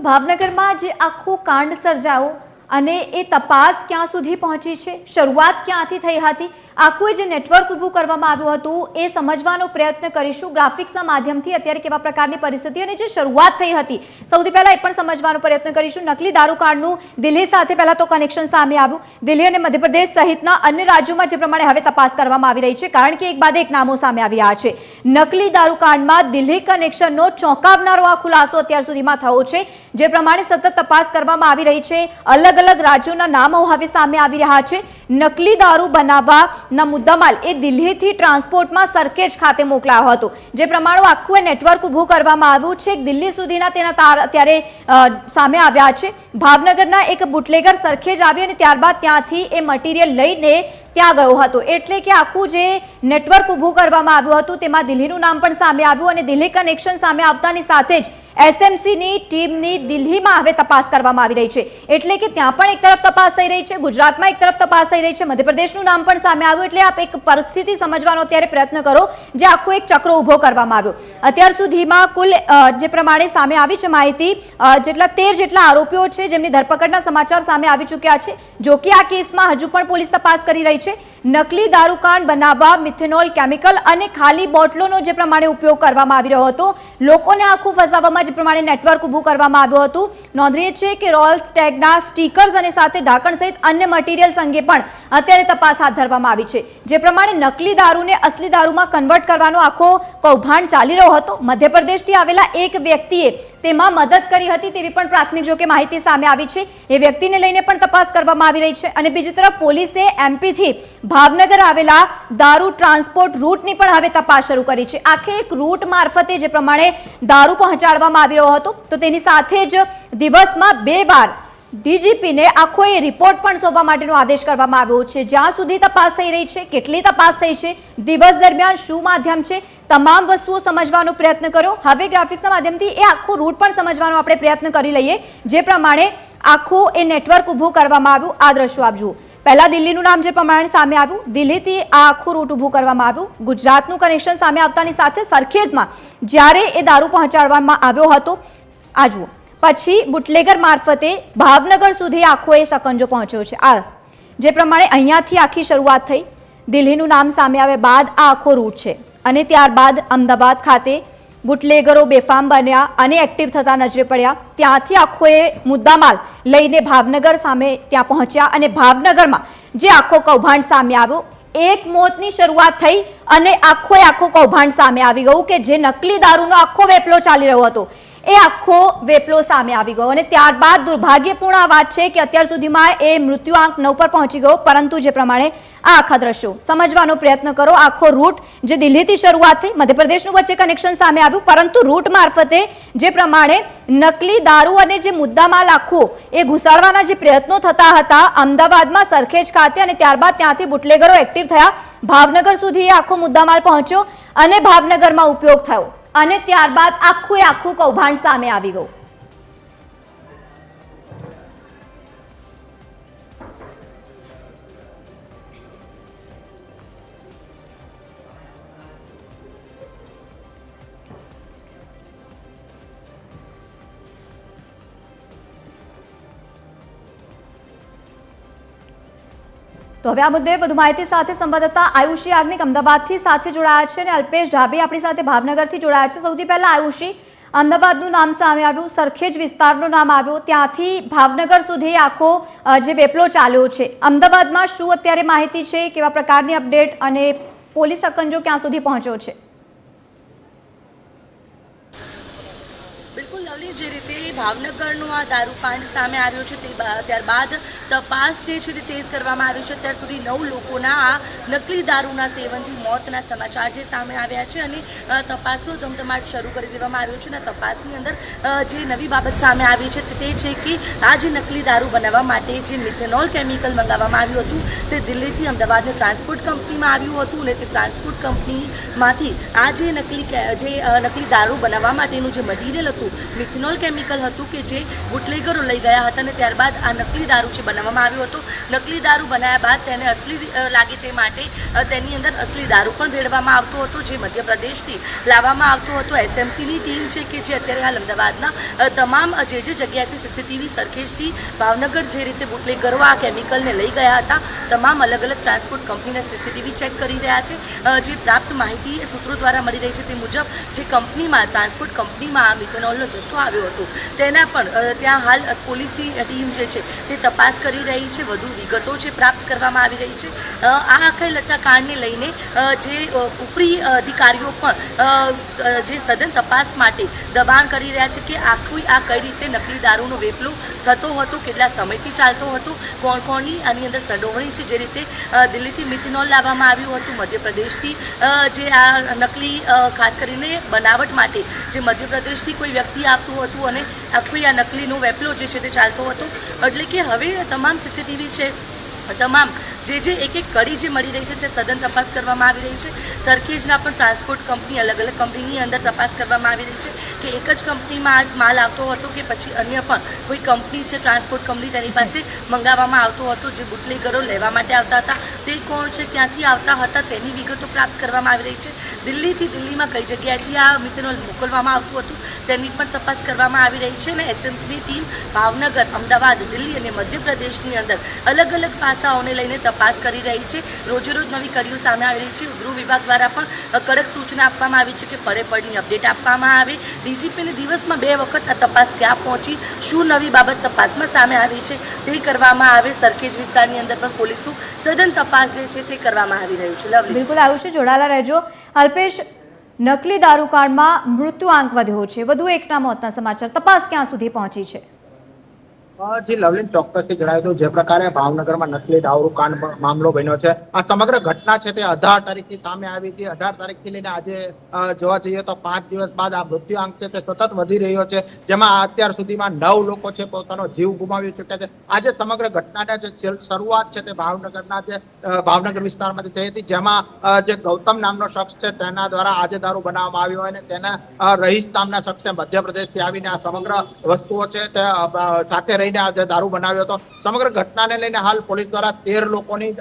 તો ભાવનગરમાં જે આખો કાંડ સર્જાયો અને એ તપાસ ક્યાં સુધી પહોંચી છે, શરૂઆત ક્યાંથી થઈ હતી, આખું જે નેટવર્ક ઊભું કરવામાં આવ્યું હતું એ સમજવાનો પ્રયત્ન કરીશું ગ્રાફિક્સના માધ્યમથી. અત્યારે કેવા પ્રકારની પરિસ્થિતિ અને જે શરૂઆત થઈ હતી સૌથી પહેલા એ પણ સમજવાનો પ્રયત્ન કરીશું. નકલી દારૂ કાંડનું દિલ્હી સાથે પહેલા તો કનેક્શન સામે આવ્યું. દિલ્હી અને મધ્યપ્રદેશ સહિતના અન્ય રાજ્યોમાં જે પ્રમાણે હવે તપાસ કરવામાં આવી રહી છે, કારણ કે એક બાદ એક નામો સામે આવી રહ્યા છે. નકલી દારૂ કાંડમાં દિલ્હી કનેક્શનનો ચોંકાવનારો આ ખુલાસો અત્યાર સુધીમાં થયો છે. જે પ્રમાણે સતત તપાસ કરવામાં આવી રહી છે, અલગ અલગ રાજ્યોના નામો હવે સામે આવી રહ્યા છે. નકલી દારૂ બનાવવાના મુદ્દામાલ એ દિલ્હીથી ટ્રાન્સપોર્ટમાં સરખેજ ખાતે મોકલાયો હતો. જે પ્રમાણે આખું નેટવર્ક ઊભું કરવામાં આવ્યું છે, દિલ્હી સુધીના તેના તાર અત્યારે સામે આવ્યા છે. ભાવનગરના એક બુટલેગર સરખેજ આવી અને ત્યારબાદ ત્યાંથી એ મટીરિયલ લઈને ત્યાં ગયો હતો. એટલે કે આખું જે નેટવર્ક ઊભું કરવામાં આવ્યું હતું તેમાં દિલ્હીનું નામ પણ સામે આવ્યું અને દિલ્હી કનેક્શન સામે આવતાની સાથે જ એસએમસીની ટીમની દિલ્હીમાં હવે તપાસ કરવામાં આવી રહી છે. એટલે કે ત્યાં પણ એક તરફ તપાસ થઈ રહી છે, ગુજરાતમાં એક તરફ તપાસ થઈ રહી છે, મધ્યપ્રદેશનું નામ પણ સામે આવ્યું. એટલે આપ એક પરિસ્થિતિ સમજવાનો અત્યારે પ્રયત્ન કરો જે આખો એક ચક્ર ઊભો કરવામાં આવ્યો. અત્યાર સુધીમાં કુલ જે પ્રમાણે સામે આવી છે માહિતી, જેટલા 13 જેટલા આરોપીઓ છે જેમની ધરપકડના સમાચાર સામે આવી ચૂક્યા છે. જો કે આ કેસમાં હજુ પણ પોલીસ તપાસ કરી રહી છે. નકલી દારૂકાંડ બનાવવા મિથેનોલ કેમિકલ અને ખાલી બોટલોનો જે પ્રમાણે ઉપયોગ કરવામાં આવી રહ્યો હતો, લોકોને આખું ફસાવવામાં જે પ્રમાણે નેટવર્ક ઊભું કરવામાં આવ્યું હતું. નોંધનીય છે કે રોલ્સ ટેગના સ્ટીકર્સ અને સાથે ઢાંકણ સહિત અન્ય મટીરિયલ્સ અંગે પણ અત્યારે તપાસ હાથ ધરવામાં આવી છે. જે પ્રમાણે નકલી દારૂને અસલી દારૂમાં કન્વર્ટ કરવાનો આખો કૌભાંડ ચાલી રહ્યો હતો. મધ્યપ્રદેશથી આવેલા એક વ્યક્તિએ તેમાં મદદ કરી હતી તેવી પણ પ્રાથમિક જો કે માહિતી સામે આવી છે. એ વ્યક્તિને લઈને પણ તપાસ કરવામાં આવી રહી છે. અને બીજી તરફ પોલીસે એમપીથી ભાવનગર આવેલા દારૂ ટ્રાન્સપોર્ટ રૂટની પણ હવે તપાસ શરૂ કરી છે. આખે એક રૂટ મારફતે જે પ્રમાણે દારૂ પહોંચાડવામાં આવી રહ્યો હતો, તો તેની સાથે જ દિવસમાં 2 વાર ડીજીપીને આખો એ રિપોર્ટ પણ સોંપવા માટેનો આદેશ કરવામાં આવ્યો છે. જ્યાં સુધી તપાસ થઈ રહી છે, કેટલી તપાસ થઈ છે, દિવસ દરમિયાન શું માધ્યમ છે, તમામ વસ્તુઓ સમજવાનો પ્રયત્ન કર્યો. હવે ગ્રાફિક્સના માધ્યમથી એ આખું રૂટ પણ સમજવાનો આપણે પ્રયત્ન કરી લઈએ. જે પ્રમાણે આખું એ નેટવર્ક ઊભું કરવામાં આવ્યું, આ દ્રશ્યો આપ જુઓ. પહેલા દિલ્હીનું નામ જે પ્રમાણે સામે આવ્યું, દિલ્હીથી આ આખું રૂટ ઊભું કરવામાં આવ્યું. ગુજરાતનું કનેક્શન સામે આવતાની સાથે સરખેજમાં જ્યારે એ દારૂ પહોંચાડવામાં આવ્યો હતો, આ જુઓ. પછી બુટલેગર મારફતે ભાવનગર સુધી આખો એ શકંજો પહોંચ્યો છે. આ જે પ્રમાણે અહીંયાથી આખી શરૂઆત થઈ, દિલ્હીનું નામ સામે આવ્યા બાદ આ આખો રૂટ છે. અને ત્યારબાદ અમદાવાદ ખાતે બુટલેગરો બેફામ બન્યા અને એક્ટિવ થતા નજરે પડ્યા. ત્યાંથી આખો એ મુદ્દામાલ લઈને ભાવનગર સામે ત્યાં પહોંચ્યા અને ભાવનગરમાં જે આખો કૌભાંડ સામે આવ્યો, એક મોતની શરૂઆત થઈ અને આખો કૌભાંડ સામે આવી ગયું કે જે નકલી દારૂનો આખો વેપલો ચાલી રહ્યો હતો, એ આખો વેપલો સામે આવી ગયો. અને ત્યારબાદ દુર્ભાગ્યપૂર્ણ આ વાત છે કે અત્યાર સુધીમાં એ મૃત્યુઆંક 9 પર પહોંચી ગયો. પરંતુ જે પ્રમાણે આ આખા દ્રશ્યો સમજવાનો પ્રયત્ન કરો, આખો રૂટ જે દિલ્હીથી શરૂઆત થઈ, મધ્યપ્રદેશનું વચ્ચે કનેક્શન સામે આવ્યું, પરંતુ રૂટ મારફતે જે પ્રમાણે નકલી દારૂ અને જે મુદ્દામાલ આખું એ ઘુસાડવાના જે પ્રયત્નો થતા હતા અમદાવાદમાં સરખેજ ખાતે, અને ત્યારબાદ ત્યાંથી બુટલેગરો એક્ટિવ થયા, ભાવનગર સુધી એ આખો મુદ્દામાલ પહોંચ્યો અને ભાવનગરમાં ઉપયોગ થયો અને ત્યારબાદ આખું કૌભાંડ સામે આવી ગયું. તો હવે આ મુદ્દે વધુ માહિતી સાથે સંવાદદાતા આયુષી યાજ્ઞિક અમદાવાદથી સાથે જોડાયા છે અને અલ્પેશ ઢાબે આપણી સાથે ભાવનગરથી જોડાયા છે. સૌથી પહેલા આયુષી, અમદાવાદનું નામ સામે આવ્યું, સરખેજ વિસ્તારનું નામ આવ્યું, ત્યાંથી ભાવનગર સુધી આખો જે વેપલો ચાલ્યો છે. અમદાવાદમાં શું અત્યારે માહિતી છે, કેવા પ્રકારની અપડેટ અને પોલીસ શકંજો ક્યાં સુધી પહોંચ્યો છે? બિલકુલ લવલી, જે રીતે ભાવનગરનો આ દારૂકાંડ સામે આવ્યો છે ત્યારબાદ તપાસ જે છે તે તેજ કરવામાં આવી છે. અત્યાર સુધી 9 લોકોના આ નકલી દારૂના સેવનથી મોતના સમાચાર જે સામે આવ્યા છે અને તપાસનો ધમધમાટ શરૂ કરી દેવામાં આવ્યો છે. અને તપાસની અંદર જે નવી બાબત સામે આવી છે તે છે કે આ જે નકલી દારૂ બનાવવા માટે જે મિથેનોલ કેમિકલ મંગાવવામાં આવ્યું હતું તે દિલ્હીથી અમદાવાદની ટ્રાન્સપોર્ટ કંપનીમાં આવ્યું હતું અને તે ટ્રાન્સપોર્ટ કંપનીમાંથી આ જે નકલી દારૂ બનાવવા માટેનું જે મટીરિયલ હતું, મિથેનોલ મિથેનોલ કેમિકલ હતું કે જે બુટલેગરો લઈ ગયા હતા અને ત્યારબાદ આ નકલી દારૂ છે બનાવવામાં આવ્યો હતો. નકલી દારૂ બનાવ્યા બાદ તેને અસલી લાગે તે માટે તેની અંદર અસલી દારૂ પણ ભેળવામાં આવતો હતો, જે મધ્યપ્રદેશથી લાવવામાં આવતો હતો. એસએમસીની ટીમ છે કે જે અત્યારે હાલ અમદાવાદના તમામ જે જગ્યાએથી સીસીટીવી સરખેજથી ભાવનગર જે રીતે બુટલેગરો આ કેમિકલને લઈ ગયા હતા તમામ અલગ અલગ ટ્રાન્સપોર્ટ કંપનીના સીસીટીવી ચેક કરી રહ્યા છે. જે પ્રાપ્ત માહિતી સૂત્રો દ્વારા મળી રહી છે તે મુજબ જે કંપનીમાં ટ્રાન્સપોર્ટ કંપનીમાં આ મિથેનોલનો જથ્થો આવ્યો હતો તેના પણ ત્યાં હાલ પોલીસની ટીમ જે છે તે તપાસ કરી રહી છે. વધુ વિગતો છે પ્રાપ્ત કરવામાં આવી રહી છે. આ આખા લટ્ટાકાંડને લઈને જે ઉપરી અધિકારીઓ પણ જે સઘન તપાસ માટે દબાણ કરી રહ્યા છે કે આખું આ કઈ રીતે નકલી દારૂનો વેપલો થતો હતો, કેટલા સમયથી ચાલતો હતો, કોણ કોણની આની અંદર સંડોવણી છે. જે રીતે દિલ્હીથી મિથેનોલ લાવવામાં આવ્યું હતું, મધ્યપ્રદેશથી જે આ નકલી ખાસ કરીને બનાવટ માટે જે મધ્યપ્રદેશથી કોઈ વ્યક્તિ આપતું હતું અને આખું આ નકલીનો વેપલો જે છે તે ચાલતો હતો. એટલે કે હવે તમામ સીસીટીવી છે, તમામ જે એક કડી જે મળી રહી છે તે સઘન તપાસ કરવામાં આવી રહી છે. સરખેજના પણ ટ્રાન્સપોર્ટ કંપની અલગ અલગ કંપનીની અંદર તપાસ કરવામાં આવી રહી છે કે એક જ કંપનીમાં માલ આવતો હતો કે પછી અન્ય પણ કોઈ કંપની છે ટ્રાન્સપોર્ટ કંપની તેની પાસે મંગાવવામાં આવતો હતો. જે બુટલેગરો લેવા માટે આવતા હતા તે કોણ છે, ક્યાંથી આવતા હતા તેની વિગતો પ્રાપ્ત કરવામાં આવી રહી છે. દિલ્હીમાં કઈ જગ્યાએથી આ મિથેનોલ મોકલવામાં આવતું હતું તેની પણ તપાસ કરવામાં આવી રહી છે. અને એસએમસીની ટીમ ભાવનગર, અમદાવાદ, દિલ્હી અને મધ્યપ્રદેશની અંદર અલગ અલગ પાસાઓને લઈને તપાસ કરી રહી છે. રોજે રોજ નવી કડીઓ સામે આવી રહી છે. ગૃહ વિભાગ દ્વારા પણ કડક સૂચના આપવામાં આવી છે કે પડે અપડેટ આપવામાં આવે. ડીજીપીને દિવસમાં 2 વખત આ તપાસ ક્યાં પહોંચી, શું નવી બાબત તપાસમાં સામે આવી છે તે કરવામાં આવે. સરખેજ વિસ્તારની અંદર પણ પોલીસનું સઘન તપાસ જે છે તે કરવામાં આવી રહ્યું છે. લવલી, બિલકુલ આવ્યું છે, જોડાયેલા રહેજો. અલ્પેશ, નકલી દારૂકાંડમાં મૃત્યુઆંક વધ્યો છે, વધુ એકના મોતના સમાચાર, તપાસ ક્યાં સુધી પહોંચી છે? જી લવલીન, ચોક્કસથી જણાવ્યું હતું જે પ્રકારે ભાવનગરમાં નકલી દારૂ કાંડ મામલો બન્યો છે. આ સમગ્ર ઘટના છે તે 18 તારીખથી સામે આવી હતી. 18 તારીખથી લઈને આજે જોવા જઈએ તો 5 દિવસ બાદ આ મૃત્યુઆંક છે તે સતત વધી રહ્યો છે, જેમાં અત્યાર સુધીમાં 9 લોકો છે પોતાનો જીવ ગુમાવી ચૂક્યા છે. આજે સમગ્ર ઘટનાના જે શરૂઆત છે તે ભાવનગર વિસ્તારમાંથી થઈ હતી, જેમાં જે ગૌતમ નામનો શખ્સ છે તેના દ્વારા આજે દારૂ બનાવવામાં આવ્યો હોય અને તેના રહીશ નામના શખ્સે મધ્યપ્રદેશથી આવીને આ સમગ્ર વસ્તુઓ છે તે સાથે રહી દારૂ બનાવ્યો હતો. સમગ્ર ઘટનાને લઈને હાલ પોલીસ દ્વારા 13 લોકોની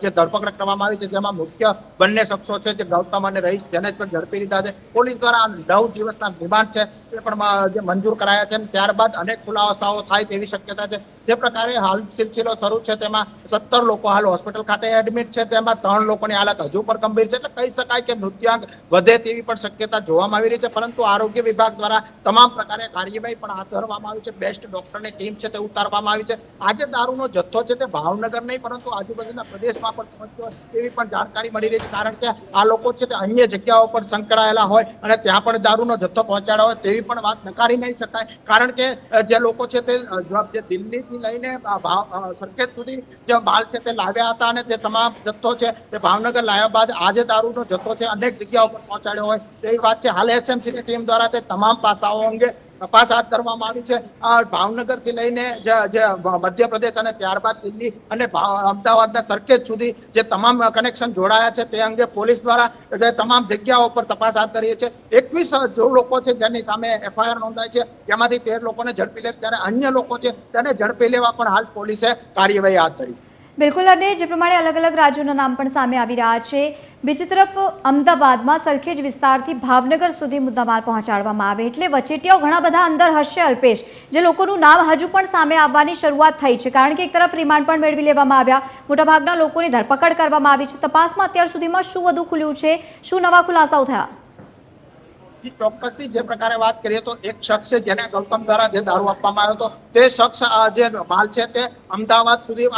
જે ધરપકડ કરવામાં આવી છે, જેમાં મુખ્ય બંને શખ્સો છે જે ગૌતમ અને રહીશ તેને પણ ઝડપી લીધા છે. પોલીસ દ્વારા 9 દિવસના રિમાન્ડ છે તે પણ જે મંજૂર કરાયા છે. ત્યારબાદ અનેક ખુલાસાઓ થાય તેવી શક્યતા છે. જે પ્રકારે હાલ સિલસિલો શરૂ છે તેમાં 17 લોકો હાલ હોસ્પિટલ ખાતે એડમિટ છે, તેમાં 3 લોકોની હાલત હજુ પણ ગંભીર છે. એટલે કહી શકાય કે મૃત્યુઆંક વધે તેવી પણ શક્યતા જોવામાં આવી રહી છે. પરંતુ આરોગ્ય વિભાગ દ્વારા તમામ પ્રકારે કાર્યવાહી પણ હાથ ધરવામાં આવી છે. બેસ્ટ ડોક્ટરની ટીમ છે તે ઉતારવામાં આવી છે. આજે દારૂનો જથ્થો છે તે ભાવનગર નહીં પરંતુ આજુબાજુના પ્રદેશમાં પણ પહોંચ્યો તેવી પણ જાણકારી મળી રહી છે. કારણ કે આ લોકો છે તે અન્ય જગ્યાઓ પર સંકળાયેલા હોય અને ત્યાં પણ દારૂનો જથ્થો પહોંચાડ્યો હોય તેવી પણ વાત નકારી નહીં શકાય. કારણ કે જે લોકો છે તે જે દિલ્હીથી લઈને સરખેજ સુધી જે માલ છે તે લાવ્યા હતા અને તે તમામ જથ્થો છે તે ભાવનગર લાવ્યા બાદ આજે દારૂનો જથ્થો છે અનેક જગ્યાઓ પર પહોંચાડ્યો હોય તેવી વાત છે. હાલ એસએમસીની ટીમ દ્વારા તે તમામ પાસાઓ અંગે તપાસ હાથ ધરવામાં આવી છે. ભાવનગર થી લઈને જે મધ્યપ્રદેશ અને ત્યારબાદ દિલ્હી અને અમદાવાદના સરખેજ સુધી જે તમામ કનેક્શન જોડાયા છે તે અંગે પોલીસ દ્વારા તમામ જગ્યાઓ પર તપાસ હાથ ધરી છે. 21 લોકો છે જેની સામે એફઆઈઆર નોંધાઈ છે, તેમાંથી 13 લોકોને ઝડપી લે, ત્યારે અન્ય લોકો છે તેને ઝડપી લેવા પણ હાલ પોલીસે કાર્યવાહી હાથ ધરી. બિલકુલ, અને જે પ્રમાણે અલગ અલગ રાજ્યોના નામ પણ સામે આવી રહ્યા છે, બીજી તરફ અમદાવાદમાં સરખેજ વિસ્તારથી ભાવનગર સુધી મુદ્દામાલ પહોંચાડવામાં આવે એટલે વચેટિયાઓ ઘણા બધા અંદર હશે. અલ્પેશ, જે લોકોનું નામ હજુ પણ સામે આવવાની શરૂઆત થઈ છે, કારણ કે એક તરફ રિમાન્ડ પણ મેળવી લેવામાં આવ્યા, મોટાભાગના લોકોની ધરપકડ કરવામાં આવી છે. તપાસમાં અત્યાર સુધીમાં શું વધુ ખુલ્યું છે, શું નવા ખુલાસાઓ થયા? ચોક્કસથી જે પ્રકારે વાત કરીએ તો એક શખ્સ છે જેને ગૌતમ દ્વારા જે દારૂ આપવામાં આવ્યો હતો તે શખ્સ જે માલ છે તે અમદાવાદ સુધી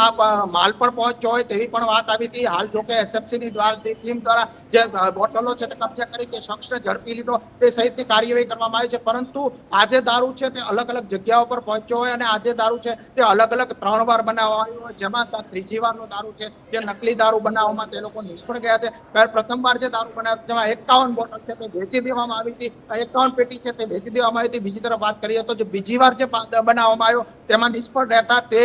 માલ પણ પહોંચ્યો હોય તેવી પણ વાત આવી હતી. હાલ જોકે એસએફસીની ટીમ દ્વારા જે બોટલો છે તે કબજે કરી તે શખ્સને ઝડપી લીધો તે સહિતની કાર્યવાહી કરવામાં આવી છે. પરંતુ આજે દારૂ છે તે અલગ અલગ જગ્યાઓ પર પહોંચ્યો હોય અને આજે દારૂ છે તે અલગ અલગ 3 વાર બનાવવામાં આવ્યો હોય, જેમાં 3જી વારનો દારૂ છે જે નકલી દારૂ બનાવવામાં તે લોકો નિષ્ફળ ગયા છે. પ્રથમવાર જે દારૂ બનાવ્યો જેમાં 51 બોટલ છે તે વેચી દેવામાં આવી હતી, 51 પેટી છે તે વેચી દેવામાં આવી હતી. બીજી તરફ વાત કરીએ તો જે બીજી વાર જે બનાવવામાં આવ્યો તેમાં નિષ્ફળ રહેતા તે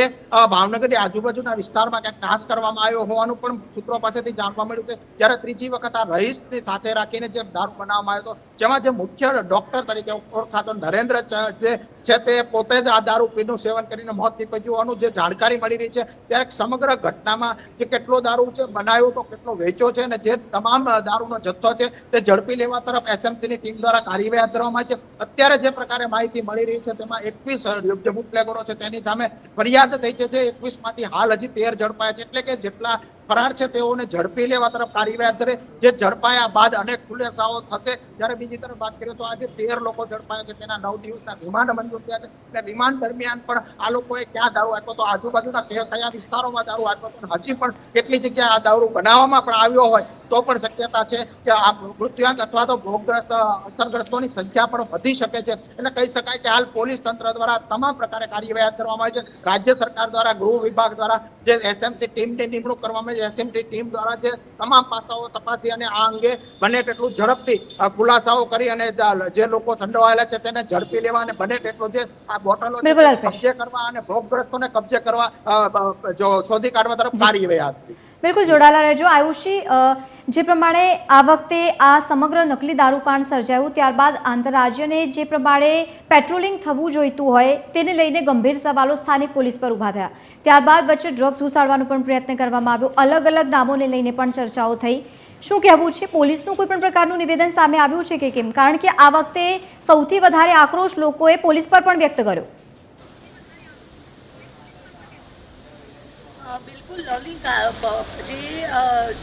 ભાવનગરની આજુબાજુના વિસ્તારમાં ક્યાંક નાશ કરવામાં આવ્યો હોવાનું પણ સૂત્રો પાસેથી જાણવા મળ્યું છે. જ્યારે ત્રીજી વખત આ રહીશની સાથે રાખીને જે દારૂ બનાવવામાં આવ્યો હતો, જેમાં જે મુખ્ય ડોક્ટર તરીકે ઓળખાતો નરેન્દ્ર જે છે તે પોતે જ આ દારૂ પીનું સેવન કરીને મોત નીપજ્યું હોવાનું જે જાણકારી મળી રહી છે. ત્યારે સમગ્ર ઘટનામાં જે કેટલો દારૂ છે બનાવ્યો તો કેટલો વેચ્યો છે અને જે તમામ દારૂનો જથ્થો છે તે ઝડપી લેવા તરફ એસએમસીની ટીમ દ્વારા કાર્યવાહી હાથ ધરવામાં આવી છે. અત્યારે જે પ્રકારે માહિતી મળી રહી છે તેમાં 21 જે બુટલેગરો છે તેની સામે ફરિયાદ થઈ છે. જે 21 માંથી હાલ હજી 13 ઝડપાયા છે. એટલે કે જેટલા ફરાર છે તેઓને ઝડપી લેવા તરફ કાર્યવાહી હાથ ધરે. જે ઝડપાયા બાદ અનેક ખુલાસાઓ થશે. જ્યારે બીજી તરફ વાત કરીએ તો આજે 13 લોકો ઝડપાયા છે, તેના 9 દિવસના રિમાન્ડ મંજૂર થયા છે. અને રિમાન્ડ દરમિયાન પણ આ લોકોએ ક્યાં દારૂ આપ્યો તો આજુબાજુના કયા વિસ્તારોમાં દારૂ આપ્યો તો હજી પણ કેટલી જગ્યાએ આ દારૂ બનાવવામાં પણ આવ્યો હોય તો પણ શક્યતા છે કે આ મૃત્યુઆંક અથવા તો ભોગગ્રસ્ત અસરગ્રસ્તોની સંખ્યા પણ વધી શકે છે. એટલે કહી શકાય કે હાલ પોલીસ તંત્ર દ્વારા તમામ પ્રકારે કાર્યવાહી હાથ ધરવામાં આવી છે. રાજ્ય સરકાર દ્વારા, ગૃહ વિભાગ દ્વારા જે એસએમસી ટીમની નિમણૂક કરવામાં આવી છે, એસએમસી ટીમ દ્વારા જે તમામ પાસાઓ તપાસી અને આ અંગે બને તેટલું ઝડપથી ખુલાસાઓ કરી અને જે લોકો સંડોવાયેલા છે તેને ઝડપી લેવા અને બને તેટલું જે આ બોટલો કબજે કરવા અને ભોગગ્રસ્તોને કબજે કરવા શોધી કાઢવા તરફ કાર્યવાહી હાથ ધરી. બિલકુલ, જોડાયેલા રહેજો. આયુષી, જે પ્રમાણે આ વખતે આ સમગ્ર નકલી દારૂકાંડ સર્જાયું ત્યારબાદ આંતરરાજ્યને જે પ્રમાણે પેટ્રોલિંગ થવું જોઈતું હોય તેને લઈને ગંભીર સવાલો સ્થાનિક પોલીસ પર ઊભા થયા. ત્યારબાદ વચ્ચે ડ્રગ્સ ઘુસાડવાનો પણ પ્રયત્ન કરવામાં આવ્યો. અલગ અલગ નામોને લઈને પણ ચર્ચાઓ થઈ. શું કહેવું છે? પોલીસનું કોઈ પણ પ્રકારનું નિવેદન સામે આવ્યું છે કે કેમ? કારણ કે આ વખતે સૌથી વધારે આક્રોશ લોકોએ પોલીસ પર પણ વ્યક્ત કર્યો. બિલકુલ લવલી, જે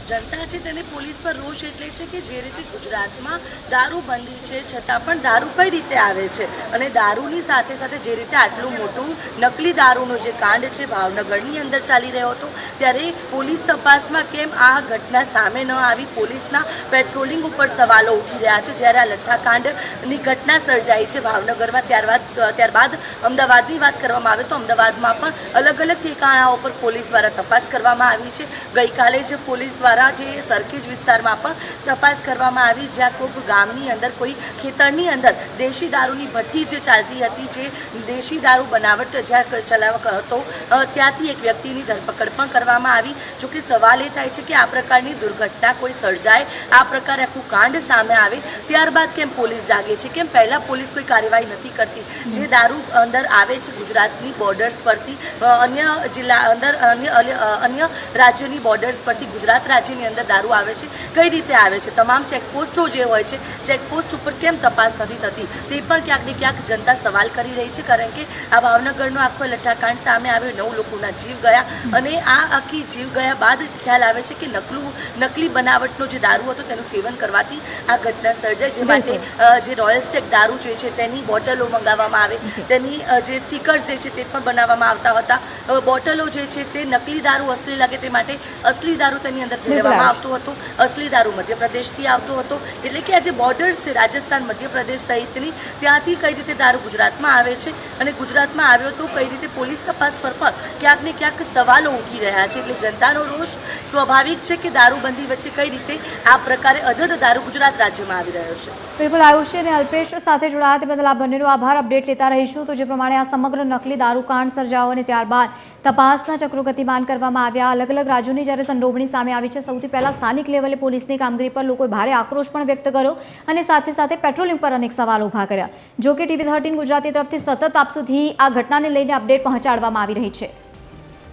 જનતા છે તેને પોલીસ પર રોષ એટલે છે કે જે રીતે ગુજરાતમાં દારૂબંધી છે છતાં પણ દારૂ કઈ રીતે આવે છે અને દારૂની સાથે સાથે જે રીતે આટલું મોટું નકલી દારૂનો જે કાંડ છે ભાવનગરની અંદર ચાલી રહ્યો હતો, ત્યારે પોલીસ તપાસમાં કેમ આ ઘટના સામે ન આવી? પોલીસના પેટ્રોલિંગ ઉપર સવાલો ઉઠી રહ્યા છે. જ્યારે આ લઠ્ઠાકાંડની ઘટના સર્જાઈ છે ભાવનગરમાં, ત્યારબાદ અમદાવાદની વાત કરવામાં આવે તો અમદાવાદમાં પણ અલગ અલગ ઠેકાણાઓ પર પોલીસ દ્વારા તપાસ કરવામાં આવી છે. ગઈકાલે જ પોલીસ દ્વારા જે સરખેજ વિસ્તારમાં પણ તપાસ કરવામાં આવી, જ્યાં કોઈક ગામની અંદર કોઈ ખેતરની અંદર દેશી દારૂની ભઠ્ઠી જે ચાલતી હતી, જે દેશી દારૂ બનાવટ જ્યાં ચલાવતો હતો, ત્યાંથી એક વ્યક્તિની ધરપકડ પણ કરવામાં આવી. જોકે સવાલ એ થાય છે કે આ પ્રકારની દુર્ઘટના કોઈ સર્જાય, આ પ્રકારે આખું કાંડ સામે આવે, ત્યારબાદ કેમ પોલીસ જાગે છે? કેમ પહેલાં પોલીસ કોઈ કાર્યવાહી નથી કરતી? જે દારૂ અંદર આવે છે ગુજરાતની બોર્ડર્સ પરથી, અન્ય જિલ્લા અંદર અન્ય રાજ્યોની બોર્ડર્સ પરથી ગુજરાત રાજ્યની અંદર દારૂ આવે છે, કઈ રીતે આવે છે? તમામ ચેકપોસ્ટો જે હોય છે, ચેકપોસ્ટ ઉપર કેમ તપાસ નથી થતી? તે પણ ક્યાંક ને ક્યાંક જનતા સવાલ કરી રહી છે. કારણ કે આ ભાવનગરનો આખો લઠ્ઠાકાંડ સામે આવ્યો, 9 લોકોના જીવ ગયા અને આ આખી જીવ ગયા બાદ ખ્યાલ આવે છે કે નકલી બનાવટનો જે દારૂ હતો તેનું સેવન કરવાથી આ ઘટના સર્જાય. જે માટે જે રોયલ સ્ટેક દારૂ જે છે તેની બોટલો મંગાવવામાં આવે, તેની જે સ્ટીકર્સ જે છે તે પણ બનાવવામાં આવતા હતા. બોટલો જે છે તે નકલી દારૂ અસલી લાગે તે માટે અસલી દારૂ તેની અંદર ભેળવવામાં આવતો હતો. અસલી દારૂ મધ્યપ્રદેશથી આવતો હતો. એટલે કે આ જે બોર્ડર્સ છે રાજસ્થાન, મધ્યપ્રદેશ સહિતની, ત્યાંથી કઈ રીતે દારૂ ગુજરાતમાં આવે છે અને ગુજરાતમાં આવ્યો તો કઈ રીતે પોલીસ તપાસ પર પણ ક્યાંક ને ક્યાંક સવાલો ઉઠી રહ્યા છે. એટલે જનતાનો રોષ સ્વાભાવિક છે કે દારૂબંધી વચ્ચે કઈ રીતે આ પ્રકારે અધધ દારૂ ગુજરાત રાજ્યમાં આવી રહ્યો છે. બિલકુલ, આયુષી અને અલ્પેશ સાથે જોડાયા તે બદલ આ બંનેનો આભાર. અપડેટ લેતા રહીશું. તો જે પ્રમાણે આ સમગ્ર નકલી દારૂકાંડ સર્જાયો અને ત્યારબાદ તપાસના ચક્રો ગતિમાન કરવામાં આવ્યા, અલગ અલગ રાજ્યોની જ્યારે સંડોવણી સામે આવી છે, સૌથી પહેલાં સ્થાનિક લેવલે પોલીસની કામગીરી પર લોકોએ ભારે આક્રોશ પણ વ્યક્ત કર્યો અને સાથે સાથે પેટ્રોલિંગ પર અનેક સવાલો ઊભા કર્યા. જો કે TV13 ગુજરાતી તરફથી સતત આપ સુધી આ ઘટનાને લઈને અપડેટ પહોંચાડવામાં આવી રહી છે.